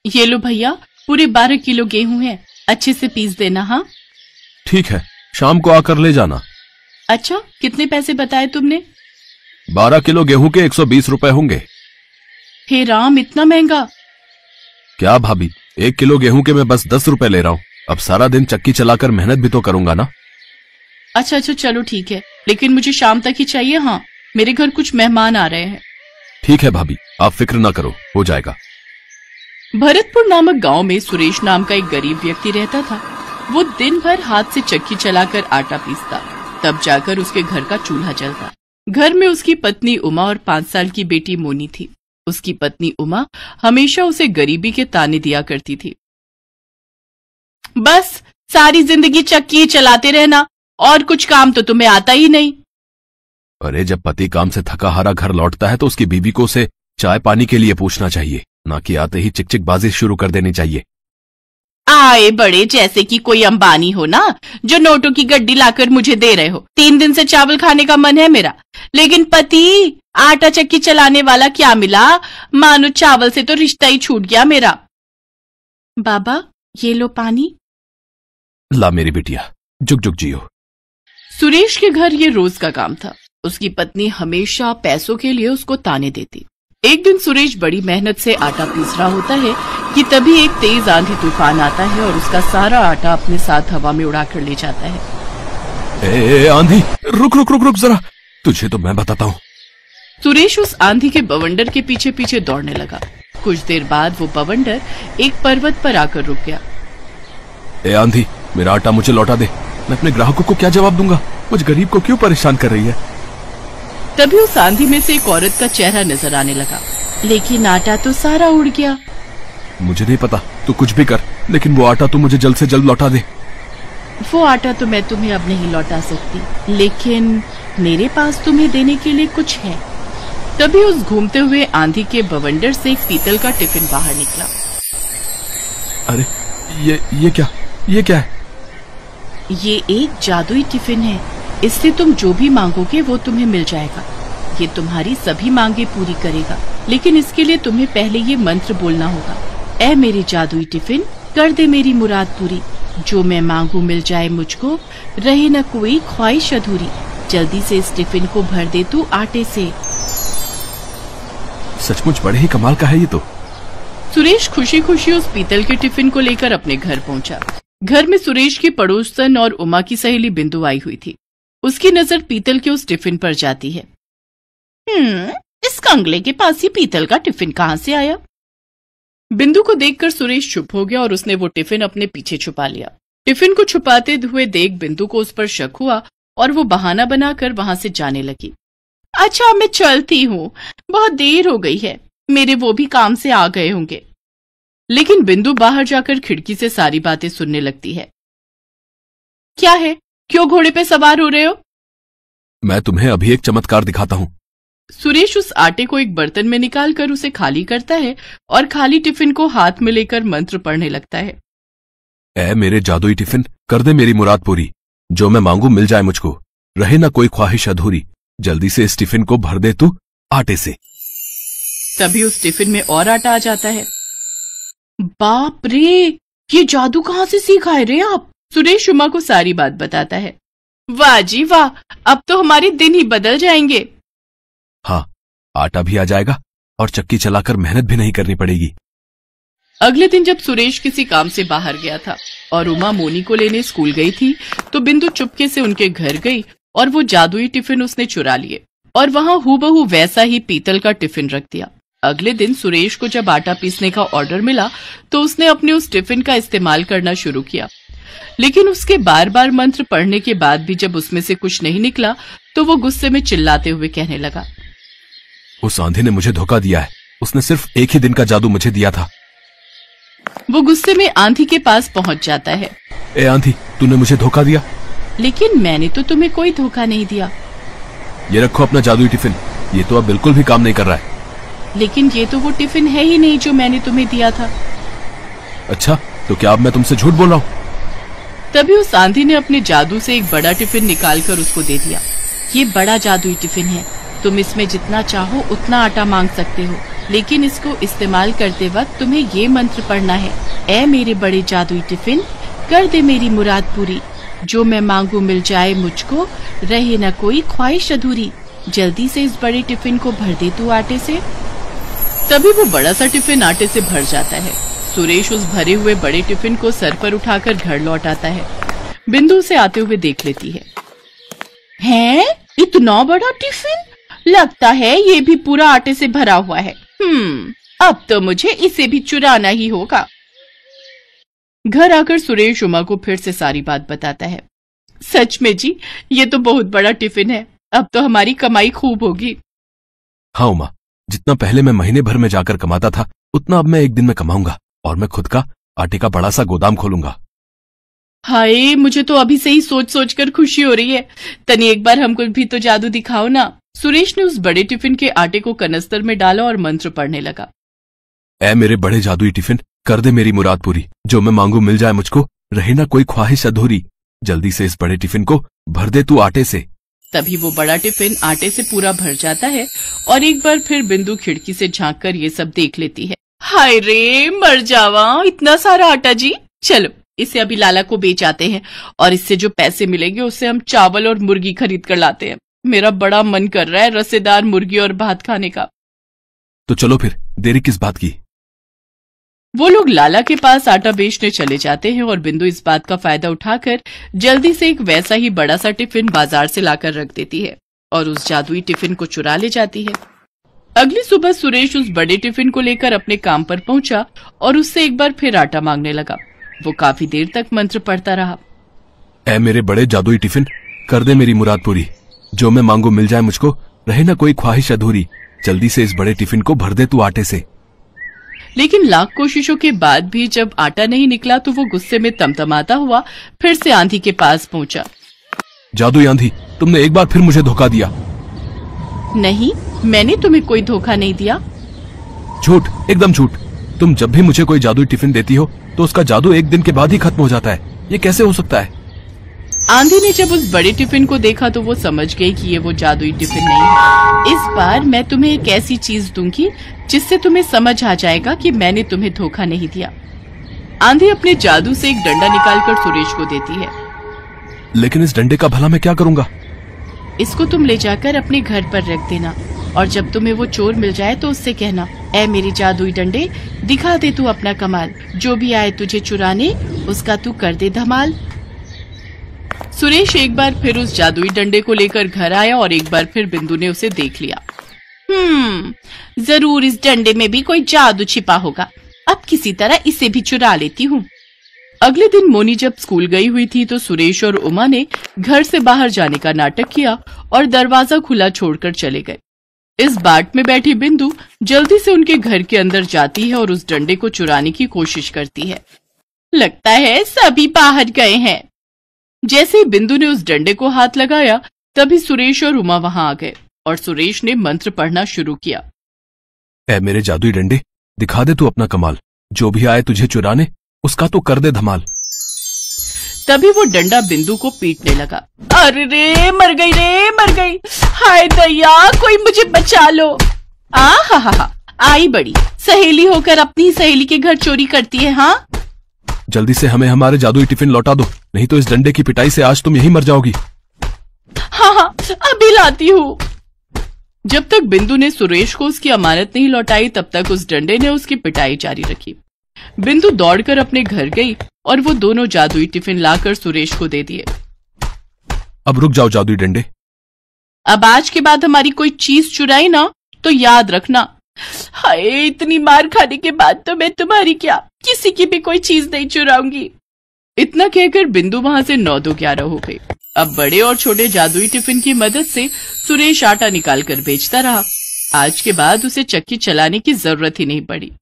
ये लो भैया, पूरे 12 किलो गेहूं है, अच्छे से पीस देना। हाँ ठीक है, शाम को आकर ले जाना। अच्छा, कितने पैसे बताए तुमने? 12 किलो गेहूं के 120 रुपए होंगे। हे राम, इतना महंगा? क्या भाभी, 1 किलो गेहूं के मैं बस 10 रुपए ले रहा हूँ। अब सारा दिन चक्की चलाकर मेहनत भी तो करूंगा ना। अच्छा चलो ठीक है, लेकिन मुझे शाम तक ही चाहिए। हाँ, मेरे घर कुछ मेहमान आ रहे हैं। ठीक है भाभी, आप फिक्र ना करो, हो जाएगा। भरतपुर नामक गांव में सुरेश नाम का एक गरीब व्यक्ति रहता था। वो दिन भर हाथ से चक्की चलाकर आटा पीसता, तब जाकर उसके घर का चूल्हा जलता। घर में उसकी पत्नी उमा और 5 साल की बेटी मोनी थी। उसकी पत्नी उमा हमेशा उसे गरीबी के ताने दिया करती थी। बस सारी जिंदगी चक्की चलाते रहना, और कुछ काम तो तुम्हें आता ही नहीं। अरे जब पति काम से थका हारा घर लौटता है तो उसकी बीवी को उसे चाय पानी के लिए पूछना चाहिए, ना कि आते ही चिक बाजी शुरू कर देनी चाहिए। आए बड़े जैसे कि कोई अंबानी हो ना, जो नोटों की गड्डी लाकर मुझे दे रहे हो। 3 दिन से चावल खाने का मन है मेरा, लेकिन पति आटा चक्की चलाने वाला क्या मिला, मानो चावल से तो रिश्ता ही छूट गया मेरा। बाबा ये लो पानी। ला मेरी बिटिया, जुग जुग जियो। सुरेश के घर ये रोज का काम था। उसकी पत्नी हमेशा पैसों के लिए उसको ताने देती। एक दिन सुरेश बड़ी मेहनत से आटा पीस रहा होता है कि तभी एक तेज आंधी तूफान आता है और उसका सारा आटा अपने साथ हवा में उड़ाकर ले जाता है। ए आंधी, रुक रुक रुक रुक जरा, तुझे तो मैं बताता हूँ। सुरेश उस आंधी के बवंडर के पीछे पीछे दौड़ने लगा। कुछ देर बाद वो बवंडर एक पर्वत पर आकर रुक गया। ए आंधी, मेरा आटा मुझे लौटा दे। मैं अपने ग्राहकों को क्या जवाब दूंगा? मुझ गरीब को क्यों परेशान कर रही है? तभी उस आंधी में से एक औरत का चेहरा नजर आने लगा, लेकिन आटा तो सारा उड़ गया। मुझे नहीं पता, तू कुछ भी कर, लेकिन वो आटा तू मुझे जल्द से जल्द लौटा दे। वो आटा तो मैं तुम्हें अब नहीं लौटा सकती, लेकिन मेरे पास तुम्हें देने के लिए कुछ है। तभी उस घूमते हुए आंधी के बवंडर से एक पीतल का टिफिन बाहर निकला। अरे ये क्या है? ये एक जादुई टिफिन है। इससे तुम जो भी मांगोगे वो तुम्हें मिल जाएगा। ये तुम्हारी सभी मांगे पूरी करेगा, लेकिन इसके लिए तुम्हें पहले ये मंत्र बोलना होगा। ऐ मेरी जादुई टिफिन, कर दे मेरी मुराद पूरी। जो मैं मांगू मिल जाए मुझको, रहे न कोई ख्वाहिश अधूरी। जल्दी से इस टिफिन को भर दे तू आटे से। सचमुच बड़े ही कमाल का है ये तो। सुरेश खुशी खुशी उस पीतल के टिफिन को लेकर अपने घर पहुंचा। घर में सुरेश की पड़ोसन और उमा की सहेली बिंदु आई हुई थी। उसकी नजर पीतल के उस टिफिन पर जाती है। इस कंगले के पास ही पीतल का टिफिन कहाँ से आया? बिंदु को देखकर सुरेश चुप हो गया और उसने वो टिफिन अपने पीछे छुपा लिया। टिफिन को छुपाते हुए देख बिंदु को उस पर शक हुआ और वो बहाना बनाकर वहां से जाने लगी। अच्छा मैं चलती हूँ, बहुत देर हो गई है, मेरे वो भी काम से आ गए होंगे। लेकिन बिंदु बाहर जाकर खिड़की से सारी बातें सुनने लगती है। क्या है, क्यों घोड़े पे सवार हो रहे हो? मैं तुम्हें अभी एक चमत्कार दिखाता हूँ। सुरेश उस आटे को एक बर्तन में निकालकर उसे खाली करता है और खाली टिफिन को हाथ में लेकर मंत्र पढ़ने लगता है। ऐ मेरे जादुई टिफिन, कर दे मेरी मुराद पूरी। जो मैं मांगू मिल जाए मुझको, रहे ना कोई ख्वाहिश अधूरी। जल्दी से इस टिफिन को भर दे तू आटे से। तभी उस टिफिन में और आटा आ जाता है। बाप रे, ये जादू कहाँ से सीखा है रे आप? सुरेश उमा को सारी बात बताता है। वाह जी वाह, अब तो हमारे दिन ही बदल जाएंगे। हाँ, आटा भी आ जाएगा और चक्की चलाकर मेहनत भी नहीं करनी पड़ेगी। अगले दिन जब सुरेश किसी काम से बाहर गया था और उमा मोनी को लेने स्कूल गई थी, तो बिंदु चुपके से उनके घर गई और वो जादुई टिफिन उसने चुरा लिए और वहां हूबहू वैसा ही पीतल का टिफिन रख दिया। अगले दिन सुरेश को जब आटा पीसने का ऑर्डर मिला तो उसने अपने उस टिफिन का इस्तेमाल करना शुरू किया, लेकिन उसके बार बार मंत्र पढ़ने के बाद भी जब उसमें से कुछ नहीं निकला तो वो गुस्से में चिल्लाते हुए कहने लगा, उस आंधी ने मुझे धोखा दिया है। उसने सिर्फ एक ही दिन का जादू मुझे दिया था। वो गुस्से में आंधी के पास पहुंच जाता है। ए आंधी, तूने मुझे धोखा दिया। लेकिन मैंने तो तुम्हें कोई धोखा नहीं दिया। ये रखो अपना जादुई टिफिन, ये तो अब बिल्कुल भी काम नहीं कर रहा है। लेकिन ये तो वो टिफिन है ही नहीं जो मैंने तुम्हें दिया था। अच्छा, तो क्या अब मैं तुमसे झूठ बोल रहा हूँ? तभी उस आंधी ने अपने जादू से एक बड़ा टिफिन निकालकर उसको दे दिया। ये बड़ा जादुई टिफिन है, तुम इसमें जितना चाहो उतना आटा मांग सकते हो, लेकिन इसको इस्तेमाल करते वक्त तुम्हें ये मंत्र पढ़ना है। ऐ मेरे बड़े जादुई टिफिन, कर दे मेरी मुराद पूरी, जो मैं मांगू मिल जाए मुझको, रहे न कोई ख्वाहिश अधूरी, जल्दी से इस बड़े टिफिन को भर दे तू आटे से। तभी वो बड़ा सा टिफिन आटे से भर जाता है। सुरेश उस भरे हुए बड़े टिफिन को सर पर उठाकर घर लौट आता है। बिंदु उसे आते हुए देख लेती है। हैं? इतना बड़ा टिफिन? लगता है ये भी पूरा आटे से भरा हुआ है। अब तो मुझे इसे भी चुराना ही होगा। घर आकर सुरेश उमा को फिर से सारी बात बताता है। सच में जी, ये तो बहुत बड़ा टिफिन है। अब तो हमारी कमाई खूब होगी। हाँ उमा, जितना पहले मैं महीने भर में जाकर कमाता था, उतना अब मैं एक दिन में कमाऊंगा और मैं खुद का आटे का बड़ा सा गोदाम खोलूंगा। हाय, मुझे तो अभी से ही सोच सोच कर खुशी हो रही है। तनी एक बार हमको भी तो जादू दिखाओ ना। सुरेश ने उस बड़े टिफिन के आटे को कनस्तर में डाला और मंत्र पढ़ने लगा। ऐ मेरे बड़े जादुई टिफिन, कर दे मेरी मुराद पूरी, जो मैं मांगू मिल जाए मुझको, रहे ना कोई ख्वाहिश अधूरी, जल्दी से इस बड़े टिफिन को भर दे तू आटे से। तभी वो बड़ा टिफिन आटे से पूरा भर जाता है और एक बार फिर बिंदु खिड़की से झांक कर ये सब देख लेती है। हाय रे, मर जावा, इतना सारा आटा जी। चलो इसे अभी लाला को बेच आते हैं और इससे जो पैसे मिलेंगे उससे हम चावल और मुर्गी खरीद कर लाते हैं। मेरा बड़ा मन कर रहा है रसेदार मुर्गी और भात खाने का। तो चलो फिर, देरी किस बात की। वो लोग लाला के पास आटा बेचने चले जाते हैं और बिंदु इस बात का फायदा उठाकर जल्दी से एक वैसा ही बड़ा सा टिफिन बाजार से लाकर रख देती है और उस जादुई टिफिन को चुरा ले जाती है। अगली सुबह सुरेश उस बड़े टिफिन को लेकर अपने काम पर पहुंचा और उससे एक बार फिर आटा मांगने लगा। वो काफी देर तक मंत्र पढ़ता रहा। ऐ मेरे बड़े जादुई टिफिन, कर दे मेरी मुराद पूरी, जो मैं मांगू मिल जाए मुझको, रहे ना कोई ख्वाहिश अधूरी, जल्दी से इस बड़े टिफिन को भर दे तू आटे से। लेकिन लाख कोशिशों के बाद भी जब आटा नहीं निकला तो वो गुस्से में तमतमाता हुआ फिर से आंधी के पास पहुंचा। जादुई आंधी, तुमने एक बार फिर मुझे धोखा दिया। नहीं, मैंने तुम्हें कोई धोखा नहीं दिया। झूठ, एकदम झूठ। तुम जब भी मुझे कोई जादुई टिफिन देती हो तो उसका जादू एक दिन के बाद ही खत्म हो जाता है। ये कैसे हो सकता है? आंधी ने जब उस बड़े टिफिन को देखा तो वो समझ गई कि ये वो जादुई टिफिन नहीं है। इस बार मैं तुम्हें एक ऐसी चीज दूंगी जिससे तुम्हें समझ आ जाएगा कि मैंने तुम्हें धोखा नहीं दिया। आंधी अपने जादू से एक डंडा निकालकर सुरेश को देती है। लेकिन इस डंडे का भला मैं क्या करूंगा? इसको तुम ले जाकर अपने घर पर रख देना और जब तुम्हें वो चोर मिल जाए तो उससे कहना, ऐ मेरे जादुई डंडे, दिखा दे तू अपना कमाल, जो भी आए तुझे चुराने उसका तू कर दे धमाल। सुरेश एक बार फिर उस जादुई डंडे को लेकर घर आया और एक बार फिर बिंदु ने उसे देख लिया। जरूर इस डंडे में भी कोई जादू छिपा होगा। अब किसी तरह इसे भी चुरा लेती हूँ। अगले दिन मोनी जब स्कूल गई हुई थी तो सुरेश और उमा ने घर से बाहर जाने का नाटक किया और दरवाजा खुला छोड़कर चले गए। इस बाट में बैठी बिंदु जल्दी से उनके घर के अंदर जाती है और उस डंडे को चुराने की कोशिश करती है। लगता है सभी बाहर गए हैं। जैसे ही बिंदु ने उस डंडे को हाथ लगाया तभी सुरेश और उमा वहां आ गए और सुरेश ने मंत्र पढ़ना शुरू किया। ऐ मेरे जादुई डंडे, दिखा दे तू अपना कमाल, जो भी आए तुझे चुराने उसका तो कर दे धमाल। तभी वो डंडा बिंदु को पीटने लगा। अरे रे, मर गई रे, मर गई। हाय दैया, कोई मुझे बचा लो। हा, आई बड़ी सहेली होकर अपनी सहेली के घर चोरी करती है। हाँ, जल्दी से हमें हमारे जादुई टिफिन लौटा दो, नहीं तो इस डंडे की पिटाई से आज तुम यहीं मर जाओगी। हाँ, अभी लाती हूँ। जब तक बिंदु ने सुरेश को उसकी अमानत नहीं लौटाई तब तक उस डंडे ने उसकी पिटाई जारी रखी। बिंदु दौड़कर अपने घर गई और वो दोनों जादुई टिफिन लाकर सुरेश को दे दिए। अब रुक जाओ जादुई डंडे। अब आज के बाद हमारी कोई चीज चुराई ना तो याद रखना। हाय, इतनी मार खाने के बाद तो मैं तुम्हारी क्या किसी की भी कोई चीज नहीं चुराऊंगी। इतना कहकर बिंदु वहां से 9-2-11 हो गई। अब बड़े और छोटे जादुई टिफिन की मदद से सुरेश आटा निकाल कर बेचता रहा। आज के बाद उसे चक्की चलाने की जरूरत ही नहीं पड़ी।